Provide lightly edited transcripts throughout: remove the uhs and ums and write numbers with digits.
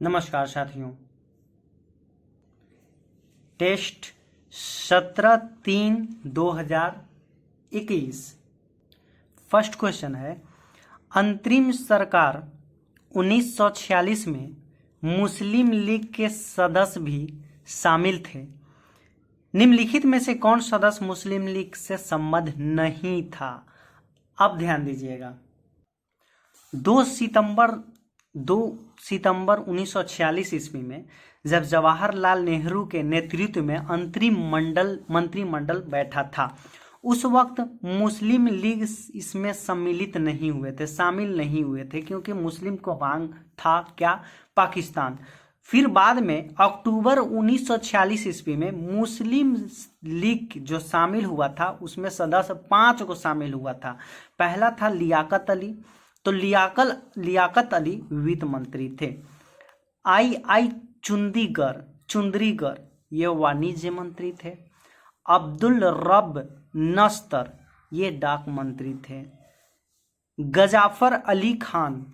नमस्कार साथियों। Test 17/3/2021 first question है, अंतरिम सरकार 1946 में मुस्लिम लीग के सदस्य भी शामिल थे। निम्नलिखित में से कौन सदस्य मुस्लिम लीग से संबद्ध नहीं था? अब ध्यान दीजिएगा। 2 सितंबर 1946 ईस्वी में जब जवाहरलाल नेहरू के नेतृत्व में अंतरिम मंत्रिमंडल बैठा था, उस वक्त मुस्लिम लीग इसमें शामिल नहीं हुए थे क्योंकि मुस्लिम को मांग था क्या? पाकिस्तान। फिर बाद में अक्टूबर 1946 ईस्वी में मुस्लिम लीग जो शामिल हुआ था उसमें सदस्य 5 को शामिल हुआ था। पहला था लियाकत अली, तो लियाकत अली वित्त मंत्री थे। आई चुंदरीगर ये वाणिज्य मंत्री थे। अब्दुल रब नस्तर ये डाक मंत्री थे। गजाफर अली खान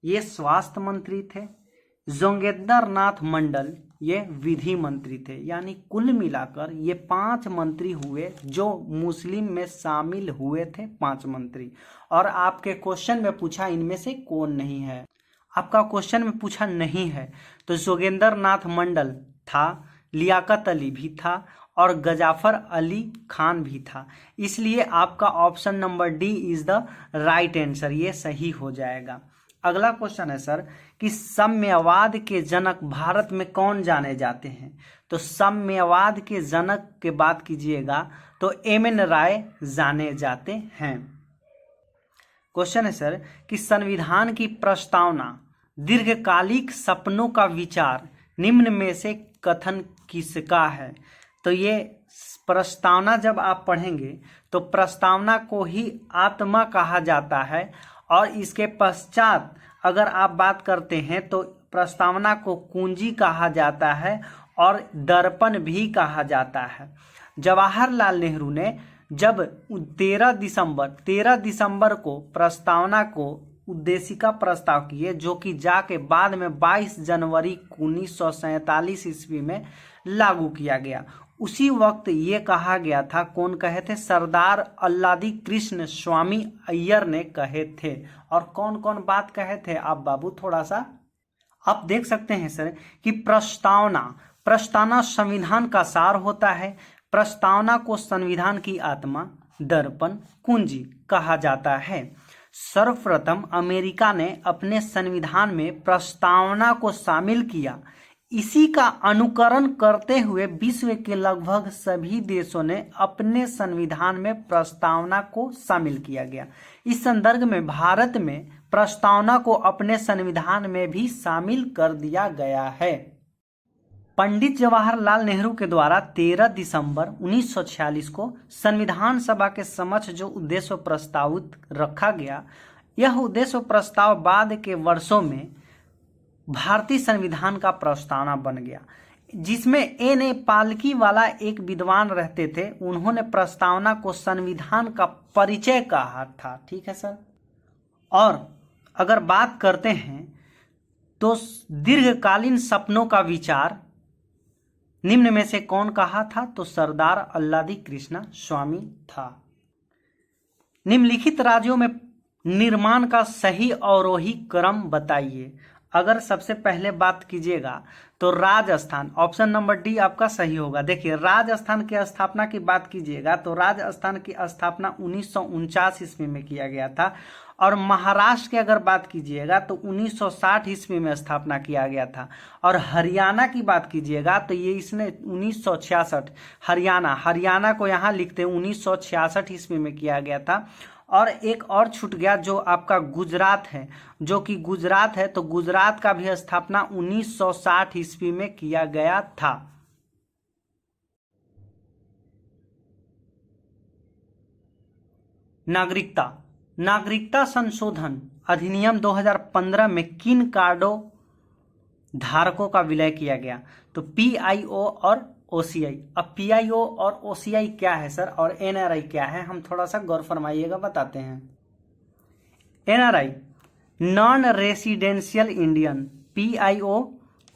ये स्वास्थ्य मंत्री थे। जोगेंद्र नाथ मंडल ये विधि मंत्री थे। यानी कुल मिलाकर ये 5 मंत्री हुए जो मुस्लिम में शामिल हुए थे, 5 मंत्री। और आपके क्वेश्चन में पूछा इनमें से कौन नहीं है, आपका क्वेश्चन में पूछा नहीं है तो जोगेंद्र नाथ मंडल था, लियाकत अली भी था और गजाफर अली खान भी था। इसलिए आपका option number D is the right answer, ये सही हो जाएगा। अगला क्वेश्चन है सर कि साम्यवाद के जनक भारत में कौन जाने जाते हैं? तो साम्यवाद के जनक के बात कीजिएगा तो एम.एन. राय जाने जाते हैं। क्वेश्चन है सर कि संविधान की प्रस्तावना दीर्घकालिक सपनों का विचार निम्न में से कथन किसका है? तो ये प्रस्तावना जब आप पढ़ेंगे तो प्रस्तावना को ही आत्मा कहा जाता है। और इसके पश्चात अगर आप बात करते हैं तो प्रस्तावना को कुंजी कहा जाता है और दर्पण भी कहा जाता है। जवाहरलाल नेहरू ने जब 13 दिसंबर को प्रस्तावना को उद्देशिका प्रस्ताव किए, जो कि जाके बाद में 22 जनवरी 1947 ईस्वी में लागू किया गया। उसी वक्त ये कहा गया था, कौन कहे थे? सरदार अल्लादी कृष्ण स्वामी अय्यर ने कहे थे। और कौन कौन बात कहे थे आप बाबू थोड़ा सा आप देख सकते हैं सर कि प्रस्तावना संविधान का सार होता है। प्रस्तावना को संविधान की आत्मा, दर्पण, कुंजी कहा जाता है। सर्वप्रथम अमेरिका ने अपने संविधान में प्रस्तावना को शामिल किया। इसी का अनुकरण करते हुए विश्व के लगभग सभी देशों ने अपने संविधान में प्रस्तावना को शामिल किया गया। इस संदर्भ में भारत में प्रस्तावना को अपने संविधान में भी शामिल कर दिया गया है। पंडित जवाहरलाल नेहरू के द्वारा 13 दिसंबर 1946 को संविधान सभा के समक्ष जो उद्देश्य प्रस्तावित रखा गया, यह उद्देश्य प्रस्ताव बाद के वर्षों में भारतीय संविधान का प्रस्तावना बन गया, जिसमें एन.ए. पालकीवाला एक विद्वान रहते थे। उन्होंने प्रस्तावना को संविधान का परिचय कहा था। ठीक है सर। और अगर बात करते हैं तो दीर्घकालीन सपनों का विचार निम्न में से कौन कहा था? तो सरदार अल्लादी कृष्ण स्वामी था। निम्नलिखित राज्यों में निर्माण का सही अवरोही क्रम बताइए। अगर सबसे पहले बात कीजिएगा तो राजस्थान, ऑप्शन नंबर डी आपका सही होगा। देखिए, राजस्थान की स्थापना की बात कीजिएगा तो राजस्थान की स्थापना 1949 ईस्वी में किया गया था। और महाराष्ट्र की अगर बात कीजिएगा तो 1960 ईस्वी में स्थापना किया गया था। और हरियाणा की बात कीजिएगा तो ये इसने 1966, हरियाणा को यहाँ लिखते हैं 1966 ईस्वी में किया गया था। और एक और छूट गया जो आपका गुजरात है, जो कि गुजरात है, तो गुजरात का भी स्थापना 1960 ईस्वी में किया गया था। नागरिकता संशोधन अधिनियम 2015 में किन कार्डों धारकों का विलय किया गया? तो पीआईओ और ओसीआई। अब पीआईओ और ओसीआई क्या है सर और एनआरआई क्या है, हम थोड़ा सा गौर फरमाइएगा, बताते हैं। NRI non residential Indian, PIO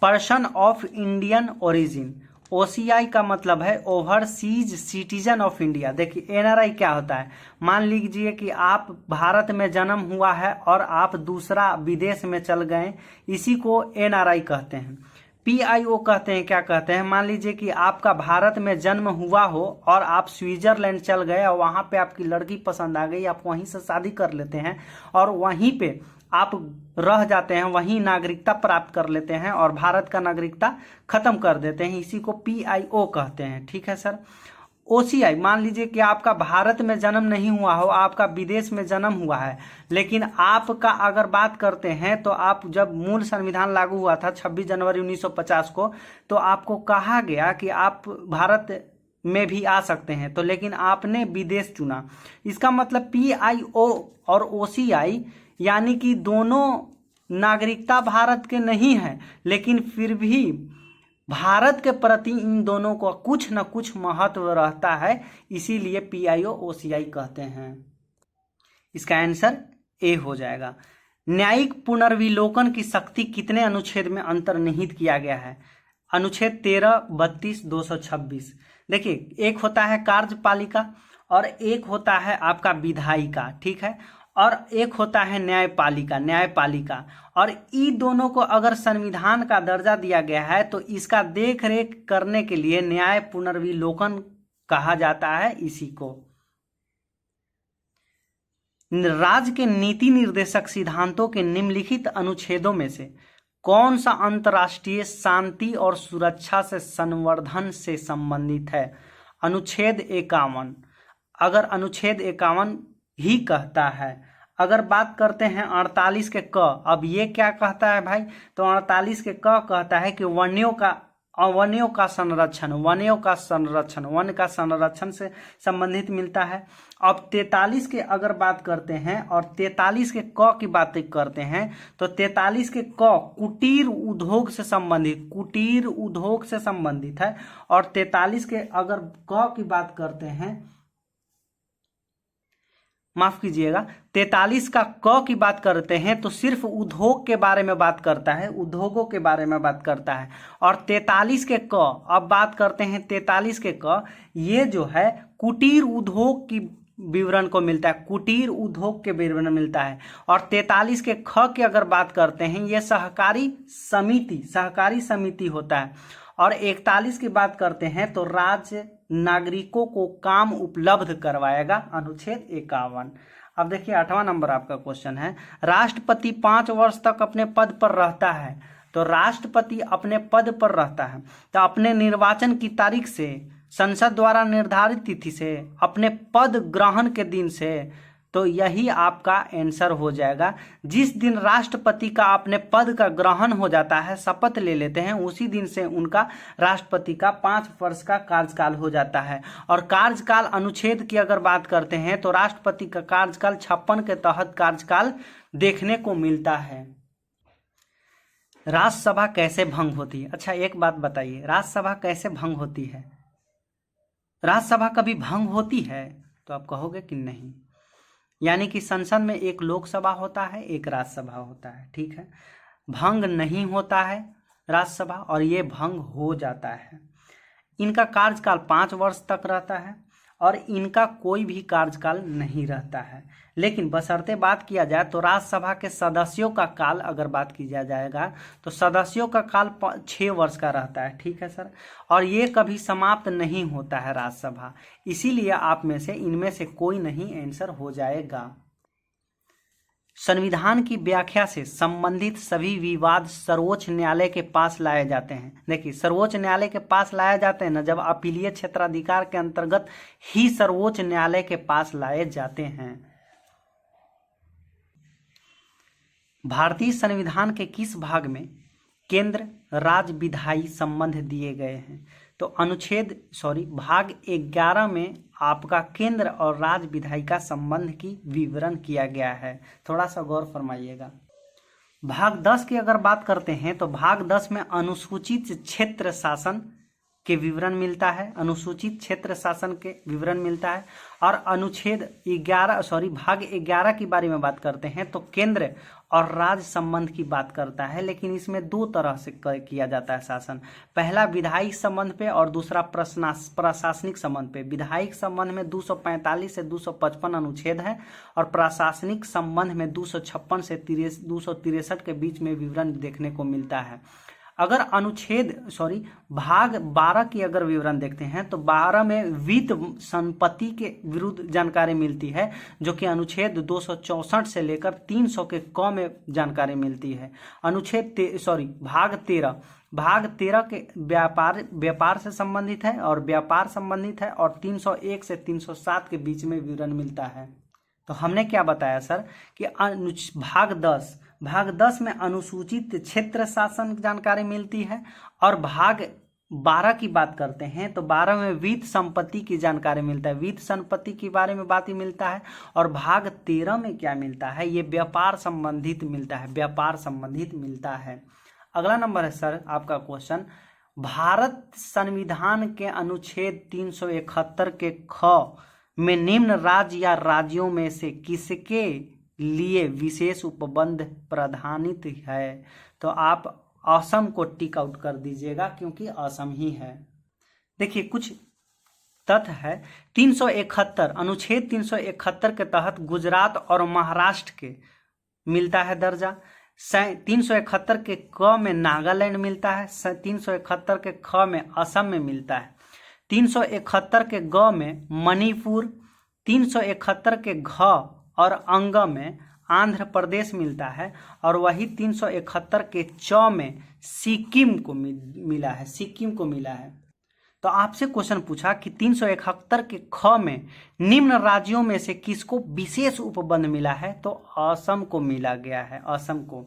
person of Indian origin. OCI का मतलब है ओवरसीज सिटीजन ऑफ इंडिया। देखिए एनआरआई क्या होता है, मान लीजिए कि आप भारत में जन्म हुआ है और आप दूसरा विदेश में चल गए, इसी को एनआरआई कहते हैं। पीआईओ कहते हैं, क्या कहते हैं, मान लीजिए कि आपका भारत में जन्म हुआ हो और आप स्विट्जरलैंड चल गए और वहां पे आपकी लड़की पसंद आ गई, आप वहीं से शादी कर लेते हैं और वहीं पे आप रह जाते हैं, वहीं नागरिकता प्राप्त कर लेते हैं और भारत का नागरिकता खत्म कर देते हैं, इसी को पीआईओ कहते हैं। ठीक है सर। ओसीआई, मान लीजिए कि आपका भारत में जन्म नहीं हुआ हो, आपका विदेश में जन्म हुआ है, लेकिन आपका अगर बात करते हैं तो आप जब मूल संविधान लागू हुआ था 26 जनवरी 1950 को, तो आपको कहा गया कि आप भारत में भी आ सकते हैं, तो लेकिन आपने विदेश चुना। इसका मतलब पीआईओ और ओसीआई यानी कि दोनों नागरिकता भारत के नहीं है, लेकिन फिर भी भारत के प्रति इन दोनों को कुछ न कुछ महत्व रहता है, इसीलिए पीआईओ ओसीआई कहते हैं। इसका आंसर ए हो जाएगा। न्यायिक पुनर्विलोकन की शक्ति कितने अनुच्छेद में अंतर्निहित किया गया है? अनुच्छेद 13, 32, 226। देखिए एक होता है कार्यपालिका और एक होता है आपका विधायिका, ठीक है, और एक होता है न्यायपालिका और इन दोनों को अगर संविधान का दर्जा दिया गया है तो इसका देख रेख करने के लिए न्याय पुनर्विलोकन कहा जाता है इसी को। राज्य के नीति निर्देशक सिद्धांतों के निम्नलिखित अनुच्छेदों में से कौन सा अंतर्राष्ट्रीय शांति और सुरक्षा से संवर्धन से संबंधित है? अनुच्छेद 51। अगर अनुच्छेद 51 ही कहता है। अगर बात करते हैं 48 के क, अब ये क्या कहता है भाई, तो 48 के क कहता है कि वन्यों का संरक्षण, वन का संरक्षण से संबंधित मिलता है। अब 43 के अगर बात करते हैं और 43 के क की बात करते हैं तो 43 के क कुटीर उद्योग से संबंधित है और 43 के अगर क की बात करते हैं, माफ कीजिएगा, 43 का क की बात करते हैं तो सिर्फ उद्योग के बारे में बात करता है, उद्योगों के बारे में बात करता है। और 43 के क, अब बात करते हैं 43 के क, ये जो है कुटीर उद्योग की विवरण को मिलता है, कुटीर उद्योग के विवरण मिलता है। और 43 के ख की अगर बात करते हैं, ये सहकारी समिति होता है। और 41 की बात करते हैं तो राज्य नागरिकों को काम उपलब्ध करवाएगा, अनुच्छेद 51। अब देखिए 8वां नंबर आपका क्वेश्चन है, राष्ट्रपति 5 वर्ष तक अपने पद पर रहता है। तो राष्ट्रपति अपने पद पर रहता है तो अपने निर्वाचन की तारीख से, संसद द्वारा निर्धारित तिथि से, अपने पद ग्रहण के दिन से, तो यही आपका आंसर हो जाएगा। जिस दिन राष्ट्रपति का अपने पद का ग्रहण हो जाता है, शपथ ले लेते हैं, उसी दिन से उनका राष्ट्रपति का 5 वर्ष का कार्यकाल हो जाता है। और कार्यकाल अनुच्छेद की अगर बात करते हैं तो राष्ट्रपति का कार्यकाल 56 के तहत कार्यकाल देखने को मिलता है। राज्यसभा कैसे भंग होती है? अच्छा एक बात बताइए, राज्यसभा कैसे भंग होती है? राज्यसभा कभी भंग होती है? तो आप कहोगे कि नहीं। यानी कि संसद में एक लोकसभा होता है, एक राज्यसभा होता है, ठीक है। भंग नहीं होता है राज्यसभा और ये भंग हो जाता है। इनका कार्यकाल 5 वर्ष तक रहता है और इनका कोई भी कार्यकाल नहीं रहता है। लेकिन बशर्ते बात किया जाए तो राज्यसभा के सदस्यों का काल अगर बात की जाएगा तो सदस्यों का काल 6 वर्ष का रहता है, ठीक है सर। और ये कभी समाप्त नहीं होता है राज्यसभा, इसीलिए आप में से इनमें से कोई नहीं आंसर हो जाएगा। संविधान की व्याख्या से संबंधित सभी विवाद सर्वोच्च न्यायालय के पास लाए जाते हैं। देखिए सर्वोच्च न्यायालय के पास लाए जाते हैं ना, जब अपीलीय क्षेत्राधिकार के अंतर्गत ही सर्वोच्च न्यायालय के पास लाए जाते हैं। भारतीय संविधान के किस भाग में केंद्र राज्य विधायी संबंध दिए गए हैं? तो भाग 11 में आपका केंद्र और राज्य विधायिका संबंध की विवरण किया गया है, थोड़ा सा गौर फरमाइएगा। भाग 10 की अगर बात करते हैं तो भाग 10 में अनुसूचित क्षेत्र शासन के विवरण मिलता है, अनुसूचित क्षेत्र शासन के विवरण मिलता है। और भाग 11 के बारे में बात करते हैं तो केंद्र और राज्य संबंध की बात करता है, लेकिन इसमें दो तरह से किया जाता है शासन। पहला विधायिक संबंध पे और दूसरा प्रशासनिक संबंध पे। विधायिक संबंध में 245 से 255 अनुच्छेद है और प्रशासनिक संबंध में 256 से 263 के बीच में विवरण देखने को मिलता है। अगर भाग 12 की अगर विवरण देखते हैं तो 12 में वित्त संपत्ति के विरुद्ध जानकारी मिलती है, जो कि अनुच्छेद 264 से लेकर 300 के क में जानकारी मिलती है। भाग 13 के व्यापार से संबंधित है और व्यापार संबंधित है और 301 से 307 के बीच में विवरण मिलता है। तो हमने क्या बताया सर कि भाग 10 में अनुसूचित क्षेत्र शासन जानकारी मिलती है और भाग 12 की बात करते हैं तो 12 में वित्त संपत्ति की जानकारी मिलता है, वित्त संपत्ति के बारे में बात ही मिलता है। और भाग 13 में क्या मिलता है, ये व्यापार संबंधित मिलता है, अगला नंबर है सर आपका क्वेश्चन, भारत संविधान के अनुच्छेद 371 के ख में निम्न राज्य या राज्यों में से किसके लिए विशेष उपबंध प्रावधानित है। तो आप असम को टिक आउट कर दीजिएगा क्योंकि असम ही है। देखिए कुछ तथ्य है, 371 अनुच्छेद 371 के तहत गुजरात और महाराष्ट्र के मिलता है दर्जा, 371 के क में नागालैंड मिलता है, 371 के ख में असम में मिलता है, 371 के ग में मणिपुर, 371 के घ और अंग में आंध्र प्रदेश मिलता है और वही 371 के च में सिक्किम को मिला है। तो आपसे क्वेश्चन पूछा कि 371 के ख में निम्न राज्यों में से किसको विशेष उपबंध मिला है, तो असम को मिला गया है, असम को।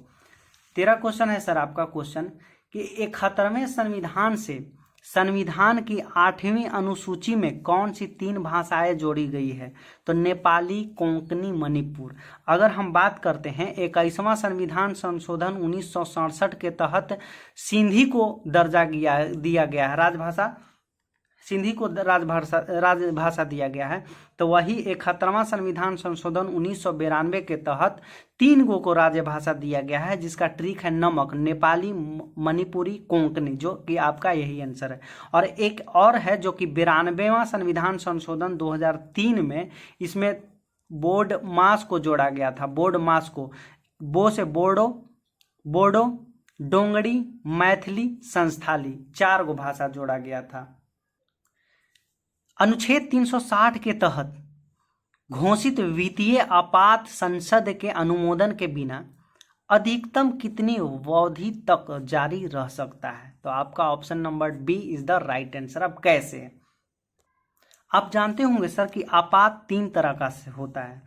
13 क्वेश्चन है सर आपका क्वेश्चन कि 71वें संविधान से संविधान की 8वीं अनुसूची में कौन सी 3 भाषाएं जोड़ी गई है, तो नेपाली, कोंकणी, मणिपुर। अगर हम बात करते हैं 21वां संविधान संशोधन 1967 के तहत सिंधी को दर्जा दिया गया है, राजभाषा, सिंधी को राजभाषा दिया गया है। तो वही 71वां संविधान संशोधन 1992 के तहत 3 गो को राजभाषा दिया गया है, जिसका ट्रिक है नमक, नेपाली, मणिपुरी, कोंकणी, जो कि आपका यही आंसर है। और एक और है जो कि 92वां संविधान संशोधन 2003 में इसमें बोर्ड मास को जोड़ा गया था, बोर्ड मास को, बो से बोडो, डोंगरी, मैथिली, संस्थाली, 4 गो भाषा जोड़ा गया था। अनुच्छेद 360 के तहत घोषित वित्तीय आपात संसद के अनुमोदन के बिना अधिकतम कितनी अवधि तक जारी रह सकता है, तो आपका option number B is the right answer. अब कैसे, आप जानते होंगे सर कि आपात 3 तरह का से होता है।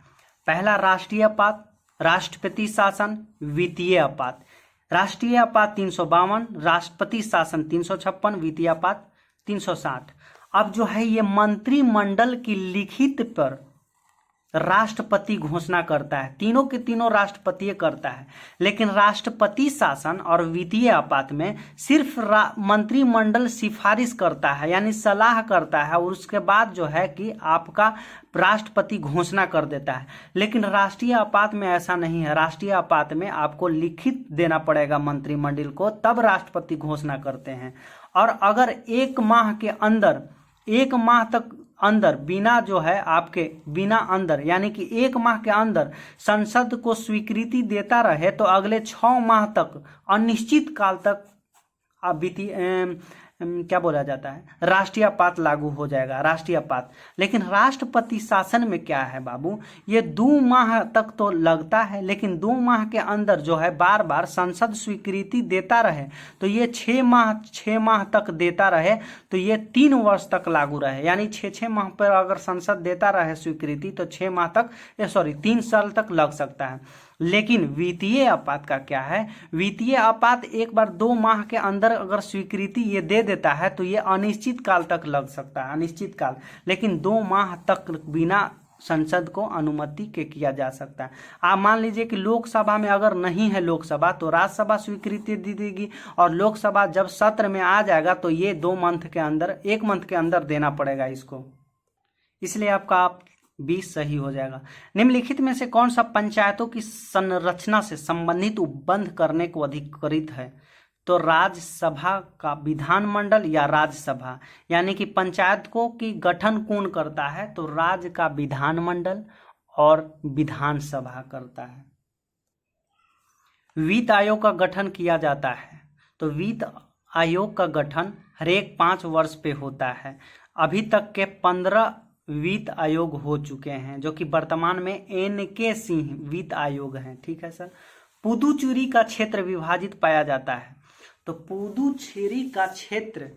पहला राष्ट्रीय आपात, राष्ट्रपति शासन, वित्तीय आपात। राष्ट्रीय आपात 352, राष्ट्रपति शासन 356, वित्तीय आपात 360। अब जो है ये मंत्रिमंडल की लिखित पर राष्ट्रपति घोषणा करता है, तीनों के तीनों राष्ट्रपति करता है, लेकिन राष्ट्रपति शासन और वित्तीय आपात में सिर्फ मंत्रिमंडल सिफारिश करता है, यानी सलाह करता है, और उसके बाद जो है कि आपका राष्ट्रपति घोषणा कर देता है। लेकिन राष्ट्रीय आपात में ऐसा नहीं है, राष्ट्रीय आपात में आपको लिखित देना पड़ेगा मंत्रिमंडल को, तब राष्ट्रपति घोषणा करते हैं। और अगर 1 माह के अंदर, 1 माह तक अंदर बिना जो है आपके बिना अंदर यानी कि 1 माह के अंदर संसद को स्वीकृति देता रहे तो अगले 6 माह तक अनिश्चित काल तक क्या बोला जाता है, राष्ट्रीय आपात लागू हो जाएगा, राष्ट्रीय आपात। लेकिन राष्ट्रपति शासन में क्या है बाबू, ये 2 माह तक तो लगता है, लेकिन 2 माह के अंदर जो है बार बार संसद स्वीकृति देता रहे तो ये 6 माह तक देता रहे तो ये 3 वर्ष तक लागू रहे, यानी 6 माह पर अगर संसद देता रहे स्वीकृति तो 3 साल तक लग सकता है। लेकिन वित्तीय आपात का क्या है, वित्तीय आपात एक बार 2 माह के अंदर अगर स्वीकृति ये दे देता है तो ये अनिश्चित काल तक लग सकता है, अनिश्चित काल, लेकिन 2 माह तक बिना संसद को अनुमति के किया जा सकता है। आप मान लीजिए कि लोकसभा में अगर नहीं है लोकसभा तो राज्यसभा स्वीकृति दे देगी, और लोकसभा जब सत्र में आ जाएगा तो ये 2 मंथ के अंदर, 1 मंथ के अंदर देना पड़ेगा इसको। इसलिए आपका बी सही हो जाएगा। निम्नलिखित में से कौन सा पंचायतों की संरचना से संबंधित उपबंध करने को अधिकृत है? तो राज्यसभा का विधानमंडल या राज्यसभा, यानी कि पंचायत को की गठन कौन करता है? तो राज्य का विधानमंडल और विधानसभा करता है। वित्त आयोग का गठन किया जाता है, तो वित्त आयोग का गठन हर एक 5 वर्ष पे होता है। अभी तक के 15 वित्त आयोग हो चुके हैं, जो कि वर्तमान में NK सिंह वित्त आयोग हैं। ठीक है सर। पुदुचेरी का क्षेत्र विभाजित पाया जाता है, तो पुदुचेरी का क्षेत्र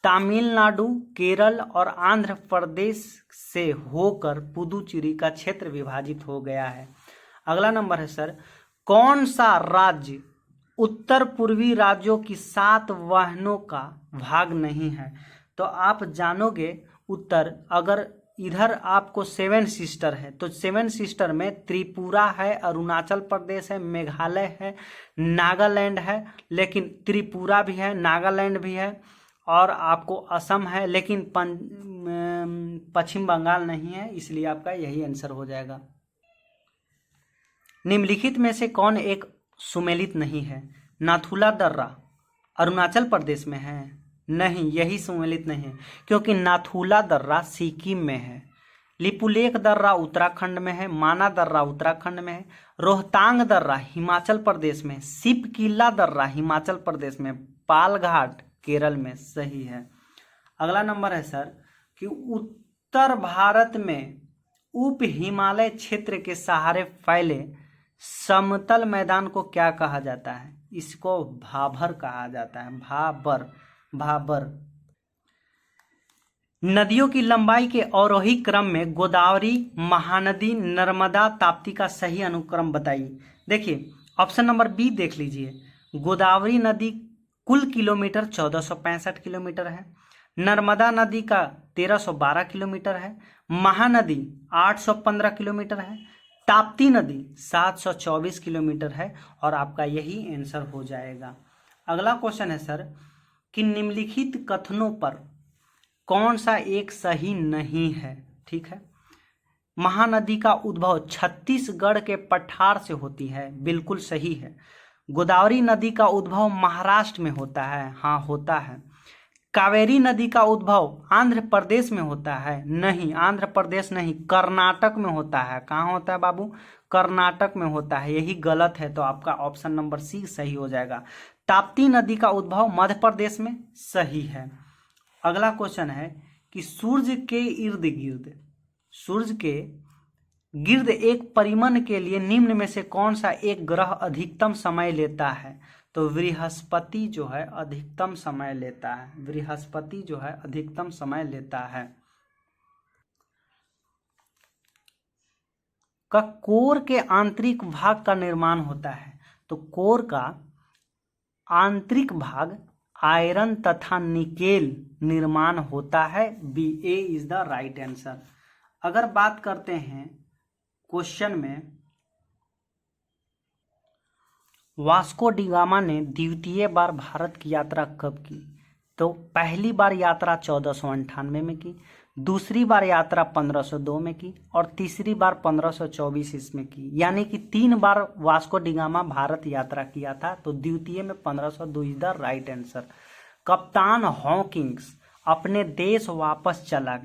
तमिलनाडु, केरल और आंध्र प्रदेश से होकर पुदुचेरी का क्षेत्र विभाजित हो गया है। अगला नंबर है सर, कौन सा राज्य उत्तर पूर्वी राज्यों की 7 वाहनों का भाग नहीं है? तो आप जानोगे उत्तर, अगर इधर आपको 7 सिस्टर है, तो 7 सिस्टर में त्रिपुरा है, अरुणाचल प्रदेश है, मेघालय है, नागालैंड है, लेकिन त्रिपुरा भी है, नागालैंड भी है, और आपको असम है, लेकिन पश्चिम बंगाल नहीं है, इसलिए आपका यही आंसर हो जाएगा। निम्नलिखित में से कौन एक सुमेलित नहीं है? नाथुला दर्रा अरुणाचल प्रदेश में है? नहीं, यही सुमेलित नहीं है, क्योंकि नाथुला दर्रा सिक्किम में है। लिपुलेख दर्रा उत्तराखंड में है, माना दर्रा उत्तराखंड में है, रोहतांग दर्रा हिमाचल प्रदेश में, सिपकिला दर्रा हिमाचल प्रदेश में, पालघाट केरल में। सही है। अगला नंबर है सर कि उत्तर भारत में उप हिमालय क्षेत्र के सहारे फैले समतल मैदान को क्या कहा जाता है? इसको भाबर कहा जाता है। भाबर। नदियों की लंबाई के अवरोही क्रम में गोदावरी, महानदी, नर्मदा, ताप्ती का सही अनुक्रम बताइए। देखिए ऑप्शन नंबर बी देख लीजिए। गोदावरी नदी कुल किलोमीटर 1465 किलोमीटर है, नर्मदा नदी का 1312 किलोमीटर है, महानदी 815 किलोमीटर है, ताप्ती नदी 724 किलोमीटर है, और आपका यही आंसर हो जाएगा। अगला क्वेश्चन है सर कि निम्नलिखित कथनों पर कौन सा एक सही नहीं है? ठीक है। महानदी का उद्भव छत्तीसगढ़ के पठार से होती है, बिल्कुल सही है। गोदावरी नदी का उद्भव महाराष्ट्र में होता है, हाँ होता है। कावेरी नदी का उद्भव आंध्र प्रदेश में होता है, नहीं आंध्र प्रदेश नहीं, कर्नाटक में होता है। कहाँ होता है बाबू? कर्नाटक में होता है, यही गलत है, तो आपका ऑप्शन नंबर सी सही हो जाएगा। ताप्ती नदी का उद्भव मध्य प्रदेश में, सही है। अगला क्वेश्चन है कि सूर्य के गिर्द एक परिमण के लिए निम्न में से कौन सा एक ग्रह अधिकतम समय लेता है? तो बृहस्पति जो है अधिकतम समय लेता है। बृहस्पति जो है अधिकतम समय लेता है। का कोर के आंतरिक भाग का निर्माण होता है, तो कोर का आंतरिक भाग आयरन तथा निकेल निर्माण होता है। B A is the right answer. अगर बात करते हैं क्वेश्चन में, वास्को डी गामा ने द्वितीय बार भारत की यात्रा कब की? तो पहली बार यात्रा 1498 में की, दूसरी बार यात्रा 1502 में की, और तीसरी बार 1524 इसमें की। यानी कि 3 बार वास्को डी गामा भारत यात्रा किया था, तो द्वितीय में 1502 इज द राइट आंसर। कप्तान हॉकिंस अपने देश वापस चला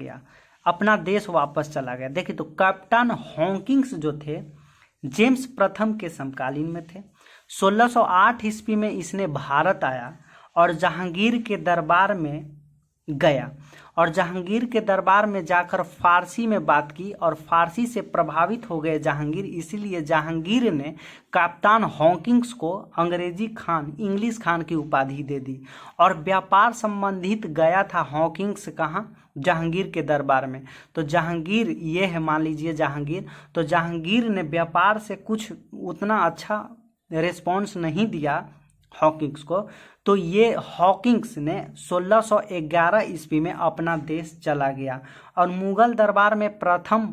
गया, देखिए तो कप्तान हॉकिंस जो थे जेम्स प्रथम के समकालीन में थे। 1608 ईस्वी में इसने भारत आया और जहांगीर के दरबार में गया, और जहांगीर के दरबार में जाकर फारसी में बात की, और फारसी से प्रभावित हो गए जहांगीर। इसीलिए जहांगीर ने कप्तान हॉकिंस को इंग्लिश खान की उपाधि दे दी, और व्यापार संबंधित गया था हॉकिंस कहाँ? जहांगीर के दरबार में। तो जहांगीर ये है, मान लीजिए जहांगीर, तो जहांगीर ने व्यापार से कुछ उतना अच्छा रिस्पॉन्स नहीं दिया हॉकिंस को, तो ये हॉकिंस ने 1611 ईस्वी में अपना देश चला गया, और मुगल दरबार में प्रथम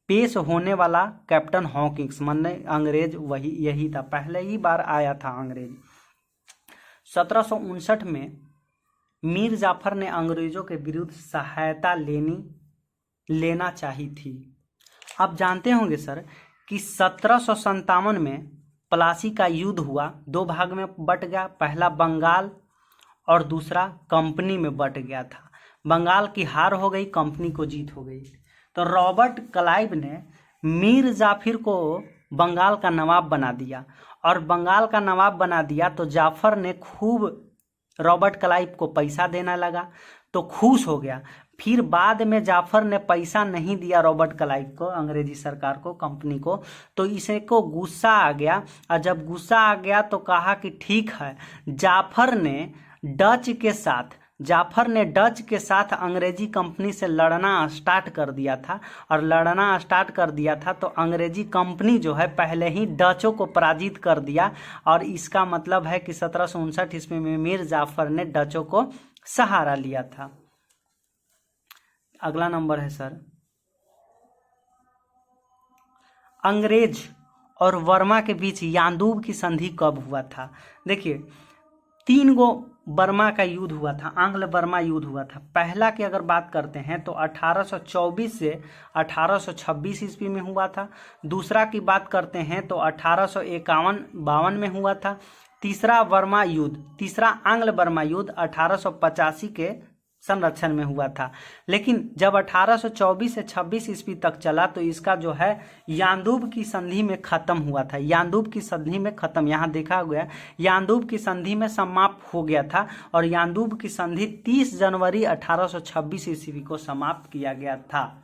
पेश होने वाला कैप्टन हॉकिंस माने अंग्रेज यही था, पहले ही बार आया था अंग्रेज। 1759 में मीर जाफर ने अंग्रेजों के विरुद्ध सहायता लेना चाही थी, आप जानते होंगे सर कि 1757 में प्लासी का युद्ध हुआ, दो भाग में बट गया, पहला बंगाल और दूसरा कंपनी में बट गया था। बंगाल की हार हो गई, कंपनी को जीत हो गई। तो रॉबर्ट क्लाइव ने मीर जाफर को बंगाल का नवाब बना दिया, और बंगाल का नवाब बना दिया तो जाफर ने खूब रॉबर्ट क्लाइव को पैसा देने लगा, तो खुश हो गया। फिर बाद में जाफर ने पैसा नहीं दिया रॉबर्ट क्लाइव को, अंग्रेजी सरकार को, कंपनी को, तो इसे को गुस्सा आ गया। और जब गुस्सा आ गया तो कहा कि ठीक है, जाफर ने डच के साथ अंग्रेजी कंपनी से लड़ना स्टार्ट कर दिया था, और लड़ना स्टार्ट कर दिया था तो अंग्रेजी कंपनी जो है पहले ही डचों को पराजित कर दिया, और इसका मतलब है कि 1759 ईस्वी में मीर जाफर ने डचों को सहारा लिया था। अगला नंबर है सर, अंग्रेज और वर्मा के बीच यान्दूब की संधि कब हुआ था? देखिए, 3 गो बर्मा का युद्ध हुआ था, आंग्ल बर्मा युद्ध हुआ था। पहला की अगर बात करते हैं तो 1824 से 1826 ईस्वी में हुआ था। दूसरा की बात करते हैं तो 1851-52 में हुआ था। तीसरा आंग्ल बर्मा युद्ध 1885 के संरक्षण में हुआ था। लेकिन जब 1824 से 26 ईस्वी तक चला तो इसका जो है यान्दूब की संधि में खत्म हुआ था। यान्दूब की संधि में खत्म, यहाँ देखा गया यान्दूब की संधि में समाप्त हो गया था, और यान्दूब की संधि 30 जनवरी 1826 ईस्वी को समाप्त किया गया था।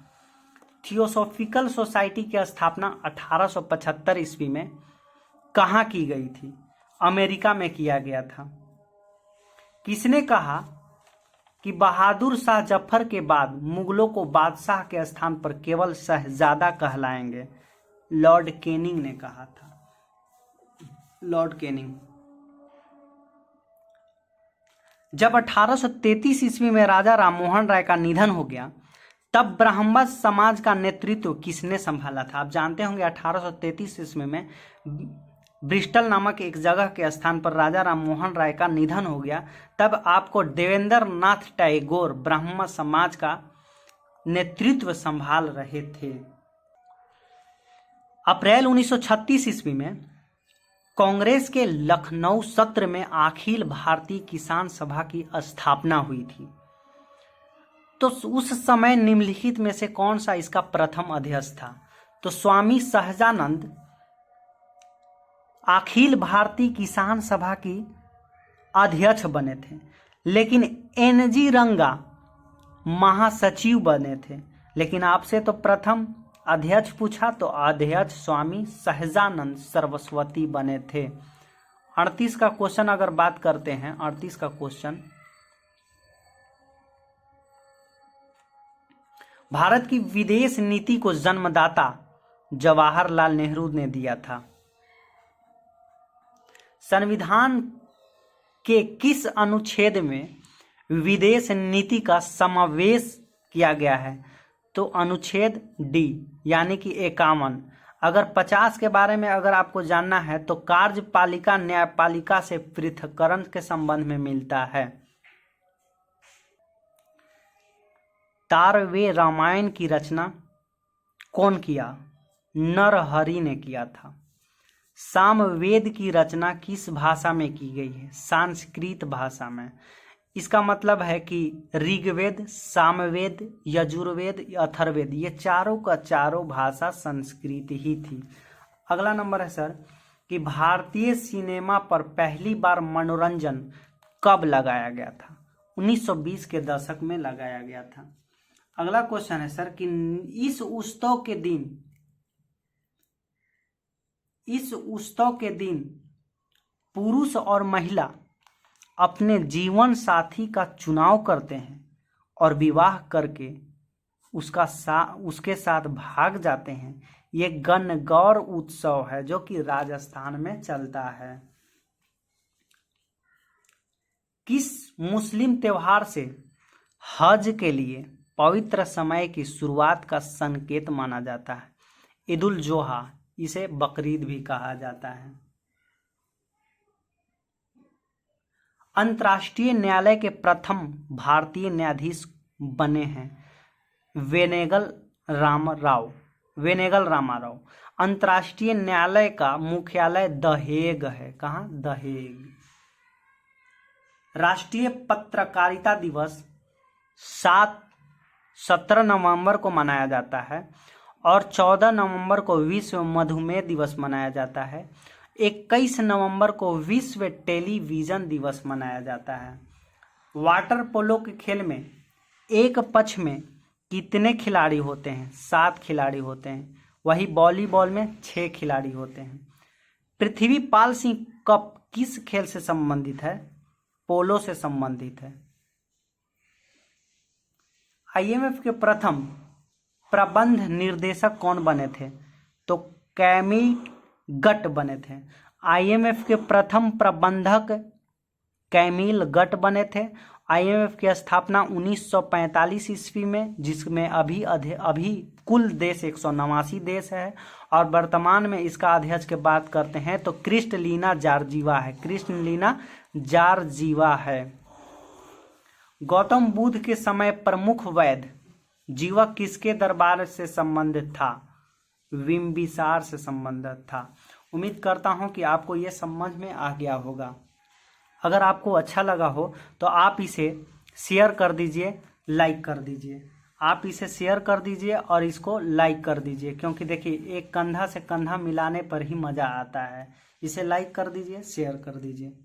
थियोसॉफिकल सोसाइटी की स्थापना 1875 ईस्वी में कहाँ की गई थी? अमेरिका में किया गया था। किसने कहा कि बहादुर शाह जफर के बाद मुगलों को बादशाह के स्थान पर केवल शहजादा कहलाएंगे? लॉर्ड कैनिंग ने कहा था। Lord Canning. जब 1833 ईस्वी में राजा राममोहन राय का निधन हो गया, तब ब्राह्मण समाज का नेतृत्व किसने संभाला था? आप जानते होंगे 1833 ईस्वी में ब्रिस्टल नामक एक जगह के स्थान पर राजा राममोहन राय का निधन हो गया। तब आपको देवेंद्र नाथ टैगोर ब्राह्मण समाज का नेतृत्व संभाल रहे थे। अप्रैल 1936 ईस्वी में कांग्रेस के लखनऊ सत्र में अखिल भारतीय किसान सभा की स्थापना हुई थी। तो उस समय निम्नलिखित में से कौन सा इसका प्रथम अध्यक्ष था? तो स्वामी सहजानंद अखिल भारतीय किसान सभा की अध्यक्ष बने थे, लेकिन एनजी रंगा महासचिव बने थे। लेकिन आपसे तो प्रथम अध्यक्ष पूछा तो अध्यक्ष स्वामी सहजानंद सरस्वती बने थे। 38 का क्वेश्चन अगर बात करते हैं, 38 का क्वेश्चन, भारत की विदेश नीति को जन्मदाता जवाहरलाल नेहरू ने दिया था। संविधान के किस अनुच्छेद में विदेश नीति का समावेश किया गया है? तो अनुच्छेद डी यानी कि 51। अगर 50 के बारे में अगर आपको जानना है तो कार्यपालिका न्यायपालिका से पृथक्करण के संबंध में मिलता है। तारवे रामायण की रचना कौन किया? नरहरि ने किया था। सामवेद की रचना किस भाषा में की गई है? संस्कृत भाषा में। इसका मतलब है कि ऋग्वेद, सामवेद, यजुर्वेद, अथर्ववेद, ये चारों का चारों भाषा संस्कृत ही थी। अगला नंबर है सर कि भारतीय सिनेमा पर पहली बार मनोरंजन कब लगाया गया था? 1920 के दशक में लगाया गया था। अगला क्वेश्चन है सर कि इस उत्सव के दिन पुरुष और महिला अपने जीवन साथी का चुनाव करते हैं और विवाह करके उसके साथ भाग जाते हैं। ये गणगौर उत्सव है जो कि राजस्थान में चलता है। किस मुस्लिम त्योहार से हज के लिए पवित्र समय की शुरुआत का संकेत माना जाता है? ईद उल जोहा, इसे बकरीद भी कहा जाता है। अंतर्राष्ट्रीय न्यायालय के प्रथम भारतीय न्यायाधीश बने हैं वेनेगल राम राव। वेनेगल रामाराव। अंतर्राष्ट्रीय न्यायालय का मुख्यालय द हेग है। कहाँ? The Hague. राष्ट्रीय पत्रकारिता दिवस 17 नवंबर को मनाया जाता है और 14 नवंबर को विश्व मधुमेह दिवस मनाया जाता है। 21 नवंबर को विश्व टेलीविजन दिवस मनाया जाता है। वाटर पोलो के खेल में एक पक्ष में कितने खिलाड़ी होते हैं? 7 खिलाड़ी होते हैं। वही वॉलीबॉल में 6 खिलाड़ी होते हैं। पृथ्वीपाल सिंह कप किस खेल से संबंधित है? पोलो से संबंधित है। आईएमएफ के प्रथम प्रबंध निर्देशक कौन बने थे? तो कैमिल गट बने थे। आईएमएफ के प्रथम प्रबंधक कैमिल गट बने थे। आईएमएफ की स्थापना 1945 ईस्वी में, जिसमें अभी कुल देश 189 देश है और वर्तमान में इसका अध्यक्ष की बात करते हैं तो क्रिस्टलिना जॉर्जिवा है। क्रिस्टलिना जॉर्जिवा है। गौतम बुद्ध के समय प्रमुख वैद्य जीवक किसके दरबार से संबंधित था? बिंबिसार से संबंधित था। उम्मीद करता हूं कि आपको यह समझ में आ गया होगा। अगर आपको अच्छा लगा हो तो आप इसे शेयर कर दीजिए, लाइक कर दीजिए। आप इसे शेयर कर दीजिए और इसको लाइक कर दीजिए, क्योंकि देखिए एक कंधा से कंधा मिलाने पर ही मज़ा आता है। इसे लाइक कर दीजिए, शेयर कर दीजिए।